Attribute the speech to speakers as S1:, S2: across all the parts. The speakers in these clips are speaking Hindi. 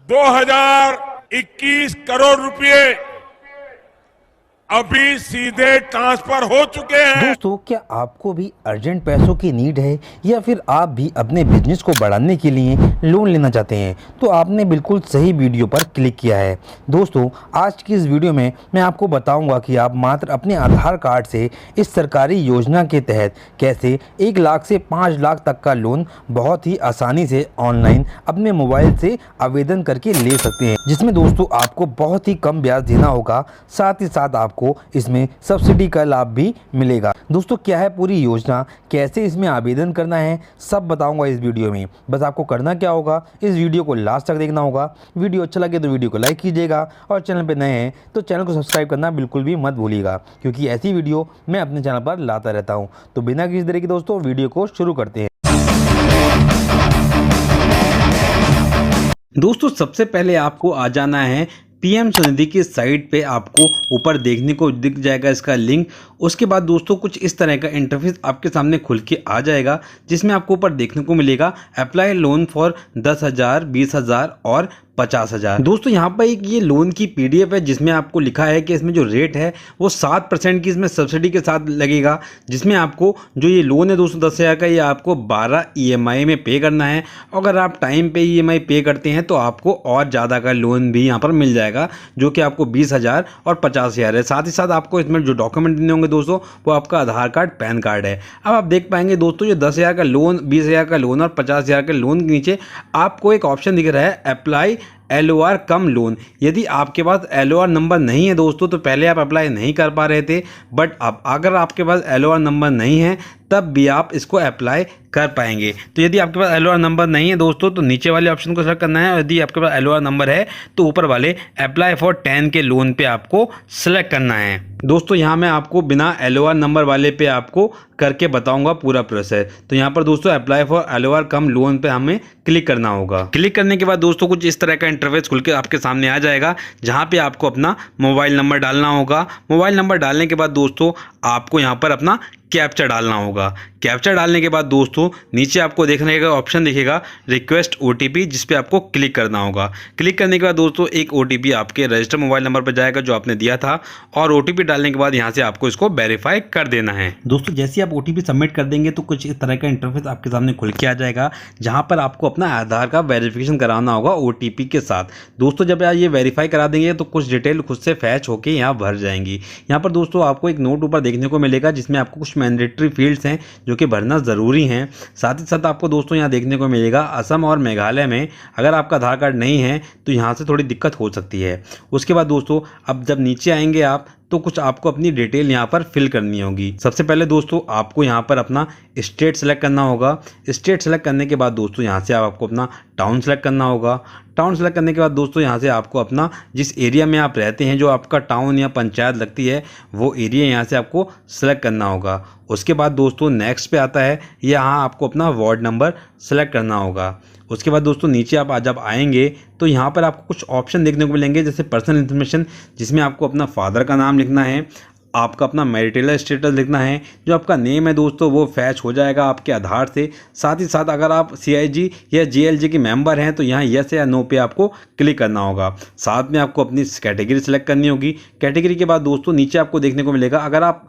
S1: 2021 करोड़ रुपए अभी सीधे ट्रांसफर हो चुके हैं।
S2: दोस्तों, क्या आपको भी अर्जेंट पैसों की नीड है या फिर आप भी अपने बिजनेस को बढ़ाने के लिए लोन लेना चाहते हैं, तो आपने बिल्कुल सही वीडियो पर क्लिक किया है। दोस्तों, आज की इस वीडियो में मैं आपको बताऊंगा कि आप मात्र अपने आधार कार्ड से इस सरकारी योजना के तहत कैसे 1 लाख से 5 लाख तक का लोन बहुत ही आसानी से ऑनलाइन अपने मोबाइल से आवेदन करके ले सकते हैं, जिसमें दोस्तों आपको बहुत ही कम ब्याज देना होगा। साथ ही साथ आपको इसमें सब्सिडी का लाभ भी मिलेगा। दोस्तों, क्या है पूरी योजना, कैसे इसमें आवेदन करना है, सब बताऊंगा इस वीडियो में। बस आपको करना क्या होगा, इस वीडियो को लास्ट तक देखना होगा। वीडियो अच्छा लगे तो वीडियो को लाइक कीजिएगा और चैनल पे नए हैं तो चैनल को सब्सक्राइब करना बिल्कुल भी मत भूलिएगा, क्योंकि ऐसी वीडियो मैं अपने चैनल पर लाता रहता हूँ। तो बिना किसी देरी के दोस्तों वीडियो को शुरू करते हैं।
S3: दोस्तों, सबसे पहले आपको आ जाना है पीएम स्वनिधि की साइट पे। आपको ऊपर देखने को दिख जाएगा इसका लिंक। उसके बाद दोस्तों कुछ इस तरह का इंटरफेस आपके सामने खुल के आ जाएगा, जिसमें आपको ऊपर देखने को मिलेगा अप्लाई लोन फॉर 10,000, 20,000 और 50,000। दोस्तों, यहाँ पर एक ये लोन की पीडीएफ है, जिसमें आपको लिखा है कि इसमें जो रेट है वो 7% की इसमें सब्सिडी के साथ लगेगा, जिसमें आपको जो ये लोन है दोस्तों 10,000 का, ये आपको 12 ईएमआई में पे करना है। अगर आप टाइम पे ईएमआई पे करते हैं तो आपको और ज़्यादा का लोन भी यहाँ पर मिल जाएगा, जो कि आपको 20,000 और 50,000 है। साथ ही साथ आपको इसमें जो डॉक्यूमेंट देने होंगे दोस्तों, वो आपका आधार कार्ड, पैन कार्ड है। अब आप देख पाएंगे दोस्तों, ये 10,000 का लोन, 20,000 का लोन और 50,000 के लोन के नीचे आपको एक ऑप्शन दिख रहा है अप्लाई LOR कम लोन। यदि आपके पास LOR नंबर नहीं है दोस्तों, तो पहले आप अप्लाई नहीं कर पा रहे थे, बट अब अगर आपके पास LOR नंबर नहीं है तब भी आप इसको अप्लाई कर पाएंगे। तो यदि आपके पास LOR नंबर नहीं है दोस्तों, तो नीचे वाले ऑप्शन को सेलेक्ट करना है, और यदि आपके पास LOR नंबर है तो ऊपर वाले अप्लाई फॉर 10 के लोन पे आपको सेलेक्ट करना है। दोस्तों, यहाँ मैं आपको बिना LOR नंबर वाले पे आपको करके बताऊंगा पूरा प्रोसेस। तो यहाँ पर दोस्तों apply for LOR come loan पे हमें क्लिक करना होगा। क्लिक करने के बाद दोस्तों कुछ इस तरह का इंटरफेस खुल के आपके सामने आ जाएगा, जहाँ पे आपको अपना मोबाइल नंबर डालना होगा। मोबाइल नंबर डालने के बाद दोस्तों आपको यहाँ पर अपना कैप्चा डालना होगा। कैप्चा डालने के बाद दोस्तों नीचे आपको देखने का ऑप्शन दिखेगा रिक्वेस्ट OTP, जिस पे आपको क्लिक करना होगा। क्लिक करने के बाद दोस्तों एक OTP आपके रजिस्टर्ड मोबाइल नंबर पर जाएगा जो आपने दिया था, और OTP डालने के बाद यहाँ से आपको इसको वेरीफाई कर देना है। दोस्तों, जैसे आप OTP सबमिट कर देंगे तो कुछ इस तरह का इंटरफेस आपके सामने खुल के आ जाएगा, जहाँ पर आपको अपना आधार का वेरिफिकेशन कराना होगा OTP के साथ। दोस्तों, जब आप ये वेरीफाई करा देंगे तो कुछ डिटेल खुद से फैच होकर यहाँ भर जाएंगी। यहाँ पर दोस्तों आपको एक नोट ऊपर देखने को मिलेगा, जिसमें आपको कुछ मैंडेटरी फील्ड्स हैं जो कि भरना ज़रूरी हैं। साथ ही साथ आपको दोस्तों यहाँ देखने को मिलेगा असम और मेघालय में अगर आपका आधार कार्ड नहीं है तो यहाँ से थोड़ी दिक्कत हो सकती है। उसके बाद दोस्तों अब जब नीचे आएंगे आप, तो कुछ आपको अपनी डिटेल यहाँ पर फिल करनी होगी। सबसे पहले दोस्तों आपको यहाँ पर अपना स्टेट सेलेक्ट करना होगा। स्टेट सेलेक्ट करने के बाद दोस्तों यहाँ से आपको अपना टाउन सेलेक्ट करना होगा। टाउन सेलेक्ट करने के बाद दोस्तों यहाँ से आपको अपना जिस एरिया में आप रहते हैं, जो आपका टाउन या पंचायत लगती है, वो एरिया यहाँ से आपको सेलेक्ट करना होगा। उसके बाद दोस्तों नेक्स्ट पे आता है, यहाँ आपको अपना वार्ड नंबर सेलेक्ट करना होगा। उसके बाद दोस्तों नीचे आप जब आएंगे तो यहाँ पर आपको कुछ ऑप्शन देखने को मिलेंगे, जैसे पर्सनल इन्फॉर्मेशन, जिसमें आपको अपना फादर का नाम लिखना है, आपका अपना मैरिटल स्टेटस लिखना है, जो आपका नेम है दोस्तों वो फैच हो जाएगा आपके आधार से। साथ ही साथ अगर आप CIG या JLG के मेंबर हैं तो यहाँ यस या नो पे आपको क्लिक करना होगा। साथ में आपको अपनी कैटेगरी सेलेक्ट करनी होगी। कैटेगरी के बाद दोस्तों नीचे आपको देखने को मिलेगा, अगर आप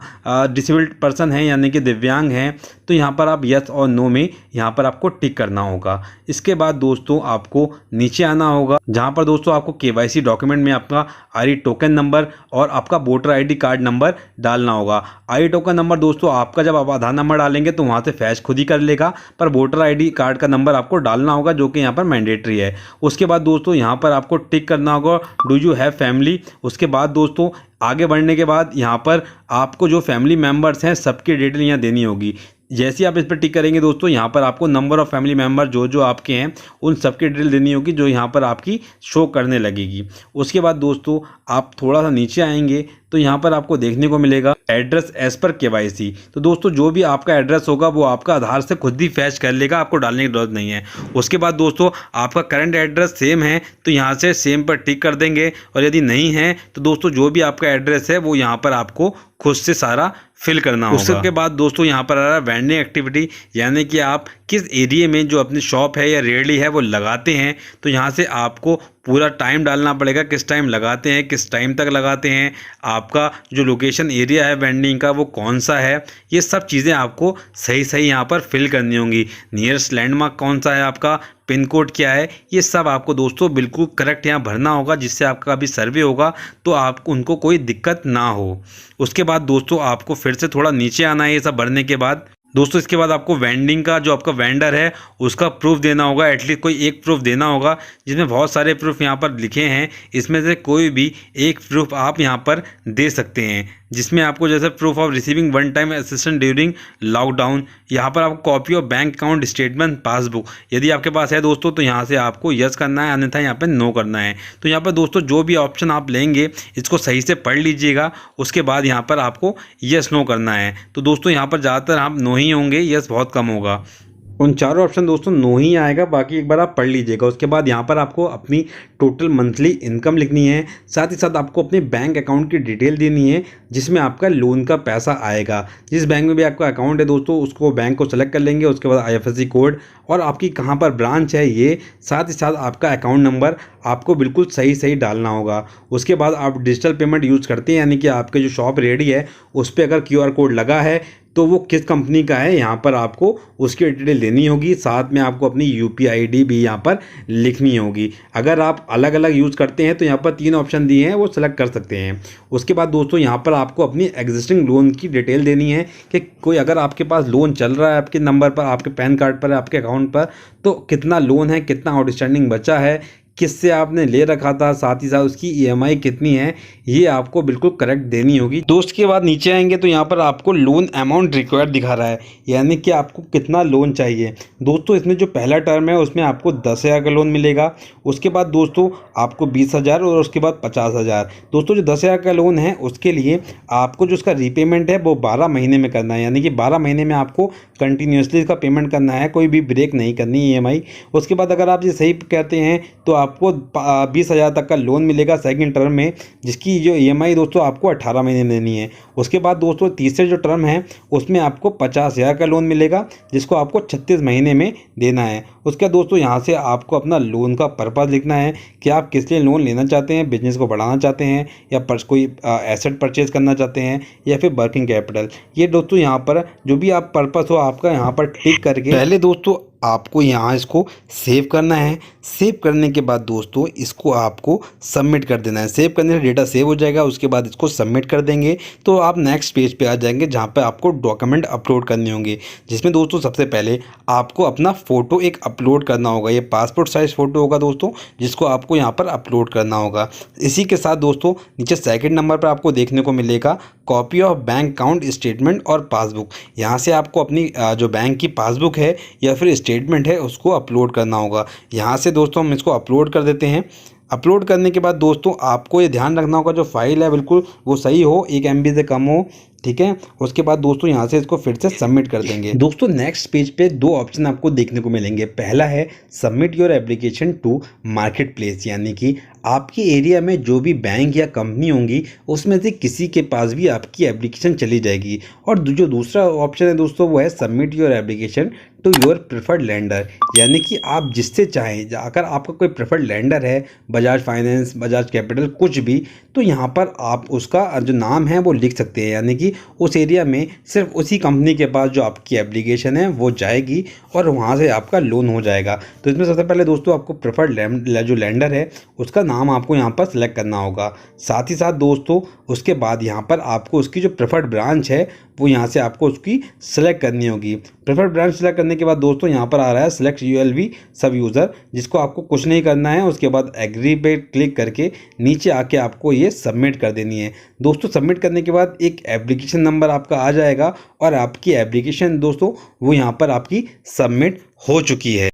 S3: डिसेबल्ड पर्सन हैं यानी कि दिव्यांग हैं, तो यहाँ पर आप यस और नो में यहाँ पर आपको टिक करना होगा। इसके बाद दोस्तों आपको नीचे आना होगा, जहाँ पर दोस्तों आपको KYC डॉक्यूमेंट में आपका ID टोकन नंबर और आपका वोटर ID कार्ड नंबर डालना होगा। ID टोकन नंबर दोस्तों आपका जब आप आधार नंबर डालेंगे तो वहाँ से फैच खुद ही कर लेगा, पर वोटर ID कार्ड का नंबर आपको डालना होगा, जो कि यहाँ पर मैंडेटरी है। उसके बाद दोस्तों यहाँ पर आपको टिक करना होगा डू यू हैव फैमिली। उसके बाद दोस्तों आगे बढ़ने के बाद यहाँ पर आपको जो फैमिली मेम्बर्स हैं सबकी डिटेल यहाँ देनी होगी। जैसे आप इस पर टिक करेंगे दोस्तों, यहाँ पर आपको नंबर ऑफ फैमिली मेंबर जो जो आपके हैं उन सबकी डिटेल देनी होगी, जो यहाँ पर आपकी शो करने लगेगी। उसके बाद दोस्तों आप थोड़ा सा नीचे आएंगे तो यहाँ पर आपको देखने को मिलेगा एड्रेस एज पर KYC। तो दोस्तों जो भी आपका एड्रेस होगा वो आपका आधार से खुद ही फैच कर लेगा, आपको डालने की जरूरत नहीं है। उसके बाद दोस्तों आपका करंट एड्रेस सेम है तो यहाँ से सेम पर टिक कर देंगे, और यदि नहीं है तो दोस्तों जो भी आपका एड्रेस है वो यहाँ पर आपको खुद से सारा फिल करना होगा। उसके बाद दोस्तों यहाँ पर आ रहा है वेंडिंग एक्टिविटी, यानी कि आप किस एरिया में जो अपनी शॉप है या रेहड़ी है वो लगाते हैं। तो यहाँ से आपको पूरा टाइम डालना पड़ेगा, किस टाइम लगाते हैं, किस टाइम तक लगाते हैं, आपका जो लोकेशन एरिया है वेंडिंग का वो कौन सा है, ये सब चीज़ें आपको सही सही यहाँ पर फिल करनी होंगी। नियरेस्ट लैंडमार्क कौन सा है आपका, पिन कोड क्या है, ये सब आपको दोस्तों बिल्कुल करेक्ट यहाँ भरना होगा, जिससे आपका अभी सर्वे होगा तो आपको उनको कोई दिक्कत ना हो। उसके बाद दोस्तों आपको फिर से थोड़ा नीचे आना है ये सब भरने के बाद। दोस्तों इसके बाद आपको वेंडिंग का जो आपका वेंडर है उसका प्रूफ देना होगा, एटलीस्ट कोई एक प्रूफ देना होगा, जिसमें बहुत सारे प्रूफ यहाँ पर लिखे हैं, इसमें से कोई भी एक प्रूफ आप यहाँ पर दे सकते हैं, जिसमें आपको जैसे proof of receiving one time assistance during lockdown, यहाँ पर आपको copy of bank account statement passbook यदि आपके पास है दोस्तों तो यहाँ से आपको यस करना है, अन्यथा यहाँ पर नो करना है। तो यहाँ पर दोस्तों जो भी ऑप्शन आप लेंगे इसको सही से पढ़ लीजिएगा, उसके बाद यहाँ पर आपको यस नो करना है। तो दोस्तों यहाँ पर ज़्यादातर आप नो ही होंगे, यस बहुत कम होगा। उन चारों ऑप्शन दोस्तों नो ही आएगा, बाकी एक बार आप पढ़ लीजिएगा। उसके बाद यहाँ पर आपको अपनी टोटल मंथली इनकम लिखनी है, साथ ही साथ आपको अपने बैंक अकाउंट की डिटेल देनी है जिसमें आपका लोन का पैसा आएगा। जिस बैंक में भी आपका अकाउंट है दोस्तों उसको बैंक को सेलेक्ट कर लेंगे, उसके बाद IFSC कोड और आपकी कहाँ पर ब्रांच है ये, साथ ही साथ आपका अकाउंट नंबर आपको बिल्कुल सही सही डालना होगा। उसके बाद आप डिजिटल पेमेंट यूज़ करते हैं, यानी कि आपके जो शॉप रेडी है उस पर अगर QR कोड लगा है तो वो किस कंपनी का है यहाँ पर आपको उसकी डिटेल देनी होगी, साथ में आपको अपनी UPI ID भी यहाँ पर लिखनी होगी। अगर आप अलग अलग यूज़ करते हैं तो यहाँ पर 3 ऑप्शन दिए हैं वो सेलेक्ट कर सकते हैं। उसके बाद दोस्तों यहाँ पर आपको अपनी एग्जिस्टिंग लोन की डिटेल देनी है कि कोई अगर आपके पास लोन चल रहा है आपके नंबर पर, आपके पैन कार्ड पर, आपके अकाउंट पर, तो कितना लोन है, कितना आउटस्टैंडिंग बचा है, किससे आपने ले रखा था, साथ ही साथ उसकी EMI कितनी है, ये आपको बिल्कुल करेक्ट देनी होगी। दोस्त के बाद नीचे आएंगे तो यहाँ पर आपको लोन अमाउंट रिक्वायर्ड दिखा रहा है, यानी कि आपको कितना लोन चाहिए। दोस्तों इसमें जो पहला टर्म है उसमें आपको 10,000 का लोन मिलेगा, उसके बाद दोस्तों आपको 20,000 और उसके बाद 50,000। दोस्तों जो 10,000 का लोन है उसके लिए आपको जो उसका रीपेमेंट है वो 12 महीने में करना है, यानी कि 12 महीने में आपको कंटिन्यूसली इसका पेमेंट करना है, कोई भी ब्रेक नहीं करनी EMI। उसके बाद अगर आप ये सही कहते हैं तो आपको 20,000 तक का लोन मिलेगा सेकंड टर्म में, जिसकी जो EMI दोस्तों आपको 18 महीने में देनी है। उसके बाद दोस्तों तीसरे जो टर्म है उसमें आपको 50,000 का लोन मिलेगा, जिसको आपको 36 महीने में देना है। उसके बाद दोस्तों यहाँ से आपको अपना लोन का पर्पज़ लिखना है कि आप किस लिए लोन लेना चाहते हैं, बिजनेस को बढ़ाना चाहते हैं या कोई एसेट परचेज करना चाहते हैं या फिर वर्किंग कैपिटल। ये दोस्तों यहाँ पर जो भी आप पर्पज़ हो आपका यहाँ पर टिक करके पहले दोस्तों आपको यहाँ इसको सेव करना है। सेव करने के बाद दोस्तों इसको आपको सबमिट कर देना है। सेव करने से डेटा सेव हो जाएगा, उसके बाद इसको सबमिट कर देंगे तो आप नेक्स्ट पेज पे आ जाएंगे जहाँ पे आपको डॉक्यूमेंट अपलोड करने होंगे, जिसमें दोस्तों सबसे पहले आपको अपना फ़ोटो एक अपलोड करना होगा। ये पासपोर्ट साइज़ फ़ोटो होगा दोस्तों, जिसको आपको यहाँ पर अपलोड करना होगा। इसी के साथ दोस्तों नीचे सेकेंड नंबर पर आपको देखने को मिलेगा copy of bank account statement और पासबुक। यहाँ से आपको अपनी जो बैंक की पासबुक है या फिर स्टेटमेंट है उसको अपलोड करना होगा। यहाँ से दोस्तों हम इसको अपलोड कर देते हैं। अपलोड करने के बाद दोस्तों आपको ये ध्यान रखना होगा जो फाइल है बिल्कुल वो सही हो, 1 MB से कम हो, ठीक है। उसके बाद दोस्तों यहाँ से इसको फिर से सबमिट कर देंगे। दोस्तों नेक्स्ट पेज पे 2 ऑप्शन आपको देखने को मिलेंगे। पहला है submit your application to market place, यानी कि आपके एरिया में जो भी बैंक या कंपनी होंगी उसमें से किसी के पास भी आपकी एप्लीकेशन चली जाएगी। और जो दूसरा ऑप्शन है दोस्तों वो है submit your application to your preferred lender, यानी कि आप जिससे चाहें, अगर आपका कोई प्रेफर्ड लैंडर है, बजाज फाइनेंस, बजाज कैपिटल, कुछ भी, तो यहाँ पर आप उसका जो नाम है वो लिख सकते हैं, यानी कि उस एरिया में सिर्फ उसी कंपनी के पास जो आपकी एप्लीकेशन है वो जाएगी और वहाँ से आपका लोन हो जाएगा। तो इसमें सबसे पहले दोस्तों आपको प्रेफर्ड जो लैंडर है उसका नाम आपको यहाँ पर सेलेक्ट करना होगा। साथ ही साथ दोस्तों उसके बाद यहाँ पर आपको उसकी जो प्रेफर्ड ब्रांच है वो यहाँ से आपको उसकी सेलेक्ट करनी होगी। प्रेफर्ड ब्रांच सेलेक्ट करने के बाद दोस्तों यहाँ पर आ रहा है सिलेक्ट ULV सब यूज़र, जिसको आपको कुछ नहीं करना है। उसके बाद एग्री पे क्लिक करके नीचे आके आपको ये सबमिट कर देनी है। दोस्तों सबमिट करने के बाद एक एप्लीकेशन नंबर आपका आ जाएगा और आपकी एप्लीकेशन दोस्तों वो यहाँ पर आपकी सबमिट हो चुकी है।